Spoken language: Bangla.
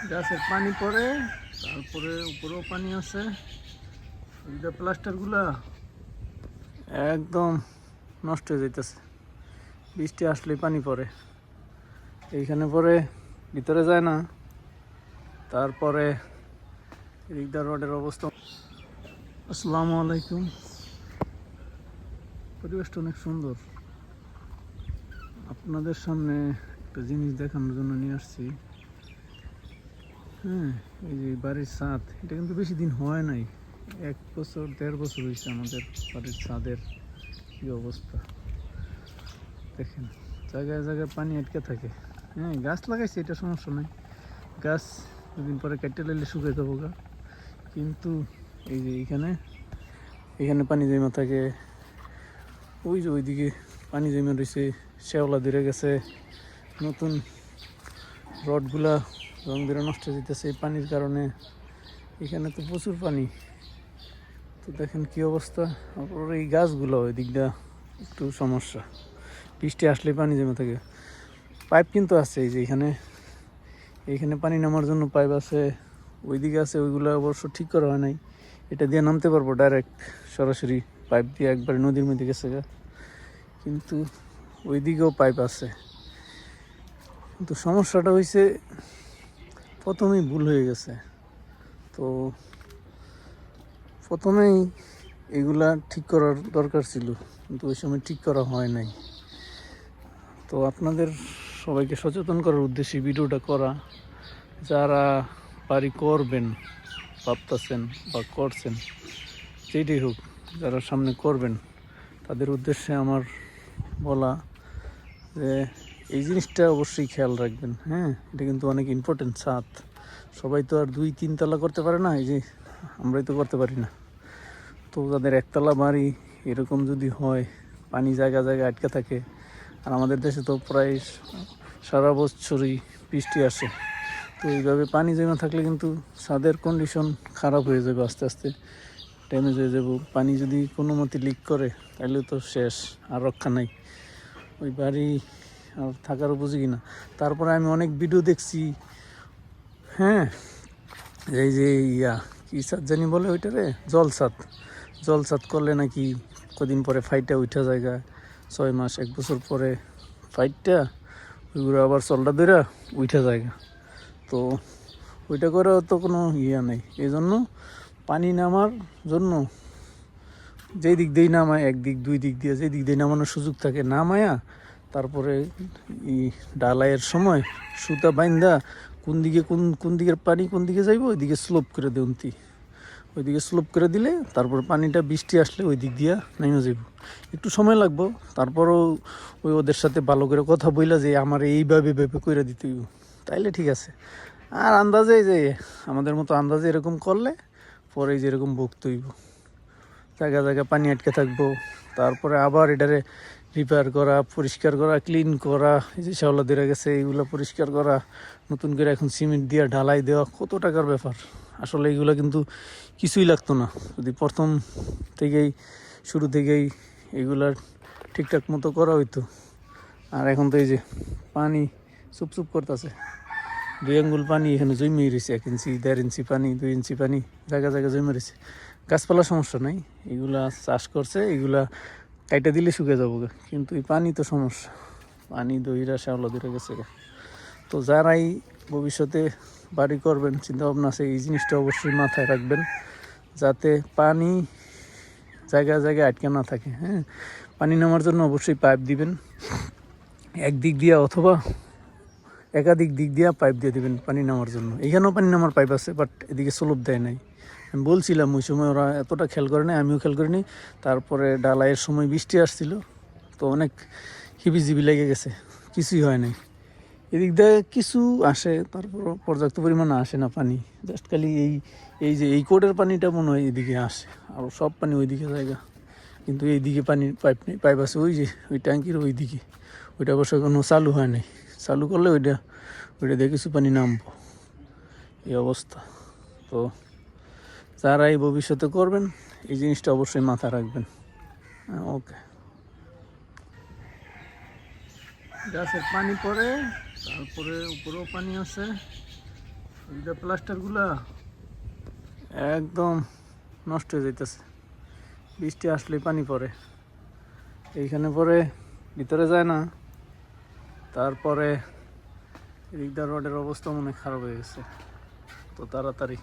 গাছের পানি পড়ে, তারপরে উপরেও পানি আছে। এইটা প্লাস্টারগুলা একদম নষ্ট হয়ে যাইতেছে, বৃষ্টি আসলেই পানি পড়ে। এইখানে পরে ভিতরে যায় না। তারপরে এদিকটা রোডের অবস্থা। আসসালামু আলাইকুম। পরিবেশটা অনেক সুন্দর। আপনাদের সামনে একটা জিনিস দেখানোর জন্য নিয়ে আসছি। হ্যাঁ, এই যে বাড়ির ছাদ, এটা কিন্তু বেশি দিন হয় নাই, 1 বছর 1.5 বছর হয়েছে আমাদের বাড়ির ছাদের কি অবস্থা দেখেন। জায়গায় জায়গায় পানি আটকে থাকে। হ্যাঁ, গাছ লাগাইছে, এটা সমস্যা নাই, গাছ দুদিন পরে কেটে লাইলে শুকিয়ে যাবো গা। কিন্তু এই যে এখানে পানি জমা থাকে, ওই যে ওইদিকে পানি জমা রয়েছে, শ্যাওলা ধরে গেছে, নতুন রডগুলা রং বেরো নষ্ট হয়ে যেতেছে এই পানির কারণে। এখানে তো প্রচুর পানি, তো দেখেন কি অবস্থা। তারপর এই গাছগুলো ওই দিকটা একটু সমস্যা, বৃষ্টি আসলে পানি জমে থাকে। পাইপ কিন্তু আছে, এই যে এইখানে পানি নামার জন্য পাইপ আছে, ওইদিকে আছে, ওইগুলো অবশ্য ঠিক করা হয় নাই। এটা দিয়ে নামতে পারবো ডাইরেক্ট, সরাসরি পাইপ দিয়ে একবারে নদীর মধ্যে গেছে গা। কিন্তু ওইদিকেও পাইপ আছে, কিন্তু সমস্যাটা হয়েছে প্রথমেই ভুল হয়ে গেছে। তো প্রথমেই এগুলা ঠিক করার দরকার ছিল, কিন্তু ওই সময় ঠিক করা হয় নাই। তো আপনাদের সবাইকে সচেতন করার উদ্দেশ্যে ভিডিওটা করা। যারা বাড়ি করবেন ভাবতেছেন বা করছেন, যেটাই হোক, যারা সামনে করবেন তাদের উদ্দেশ্যে আমার বলা যে এই জিনিসটা অবশ্যই খেয়াল রাখবেন। হ্যাঁ, এটা কিন্তু অনেক ইম্পর্টেন্ট। ছাদ সবাই তো আর 2-3 তলা করতে পারে না, এই যে আমরাই তো করতে পারি না। তো যাদের একতলা বাড়ি এরকম যদি হয়, পানি জায়গা জায়গায় আটকে থাকে, আর আমাদের দেশে তো প্রায় সারা বছরই বৃষ্টি আসে, তো এইভাবে পানি জমা থাকলে কিন্তু ছাদের কন্ডিশন খারাপ হয়ে যাবে, আস্তে আস্তে ড্যামেজ হয়ে যাব। পানি যদি কোনো মতে লিক করে তাহলে তো শেষ, আর রক্ষা নাই, ওই বাড়ি আর থাকার উপযোগী না। তারপরে আমি অনেক ভিডিও দেখছি, হ্যাঁ, এই যে কি ছাদ জানি বলে ওইটারে, জলছাদ করলে নাকি কদিন পরে ফাইটটা উঠা জায়গা, 6 মাস 1 বছর পরে ফাইটটা ওইগুলো আবার চলটা ধরে উঠা জায়গা। তো ওইটা করেও তো কোনো নেই। এই জন্য পানি নামার জন্য যেই দিক দিয়েই নামায়, 1 দিক 2 দিক দিয়ে যেই দিক দিয়ে নামানোর সুযোগ থাকে নামায়া, তারপরে ডালাইয়ের সময় সুতা বাইন্দা কোন দিকে কোন দিকের পানি কোন দিকে যাইব ওইদিকে স্লোপ করে দেউনতি, ওইদিকে স্লোপ করে দিলে তারপর পানিটা বৃষ্টি আসলে ওই দিক দিয়া নেমে যাব। একটু সময় লাগবো, তারপরও ওই ওদের সাথে ভালো করে কথা বইলা যে আমার এইভাবে ভেবে করে দিতে হইব, তাইলে ঠিক আছে। আর আন্দাজে যে আমাদের মতো আন্দাজে এরকম করলে পরে যেরকম ভুগতে হইব, জায়গা জায়গা পানি আটকে থাকবো। তারপরে আবার এটারে রিপেয়ার করা, পরিষ্কার করা, ক্লিন করা, এই যে শ্যাওলা ধরে গেছে এইগুলো পরিষ্কার করা, নতুন করে এখন সিমেন্ট দিয়ে ঢালাই দেওয়া, কত টাকার ব্যাপার। আসলে এইগুলো কিন্তু কিছুই লাগতো না যদি প্রথম থেকেই, শুরু থেকেই এগুলার ঠিকঠাক মতো করা হইতো। আর এখন তো এই যে পানি চুপ করতেছে, 2 আঙ্গুল পানি এখানে জমে রয়েছে, 1 ইঞ্চি 1.5 ইঞ্চি পানি, 2 ইঞ্চি পানি জায়গা জায়গা জমে রয়েছে। গাছপালা সমস্যা নাই, এগুলা চাষ করছে, এগুলা কাইটা দিলে শুকিয়ে যাবো, কিন্তু এই পানি তো সমস্যা, পানি দইরা শ্যাওলা ধরে গেছে। তো যারাই ভবিষ্যতে বাড়ি করবেন চিন্তা ভাবনা আছে, এই জিনিসটা অবশ্যই মাথায় রাখবেন যাতে পানি জায়গায় জায়গায় আটকে না থাকে। হ্যাঁ, পানি নামার জন্য অবশ্যই পাইপ দিবেন, একদিক দিয়া অথবা একাধিক দিক দিয়া পাইপ দিয়ে দেবেন পানি নামার জন্য। এখানেও পানি নামার পাইপ আছে, বাট এদিকে স্লোপ দেয় নাই। আমি বলছিলাম ওই সময়, ওরা এতটা খেয়াল করে নাই, আমিও খেয়াল করিনি। তারপরে ডালাইয়ের সময় বৃষ্টি আসছিল, তো অনেক হিবিজিবি লেগে গেছে, কিছুই হয় নাই। এদিক দিয়ে কিছু আসে, তারপর পর্যাপ্ত পরিমাণে আসে না পানি, জাস্ট খালি এই যে এই কোটের পানিটা মনে হয় এদিকে আসে, আর সব পানি ওইদিকে জায়গা। কিন্তু এইদিকে পানির পাইপ নেই, পাইপ আছে ওই যে ওই ট্যাঙ্কির ওই দিকে, ওইটা অবশ্য কোনো চালু হয় নাই। চালু করলে ওইটা দিয়ে কিছু পানি নামবো, এই অবস্থা। তো যারা এই ভবিষ্যতে করবেন এই জিনিসটা অবশ্যই মাথায় রাখবেন। ওকে, গাছের পানি পড়ে, তারপরে উপরেও পানি আছে, এইটা প্লাস্টারগুলা একদম নষ্ট হয়ে যাইতেছে, বৃষ্টি আসলেই পানি পড়ে এইখানে, পরে ভিতরে যায় না। তারপরে এদিকটা রোডের অবস্থা মনে হয় খারাপ হয়ে গেছে, তো তাড়াতাড়ি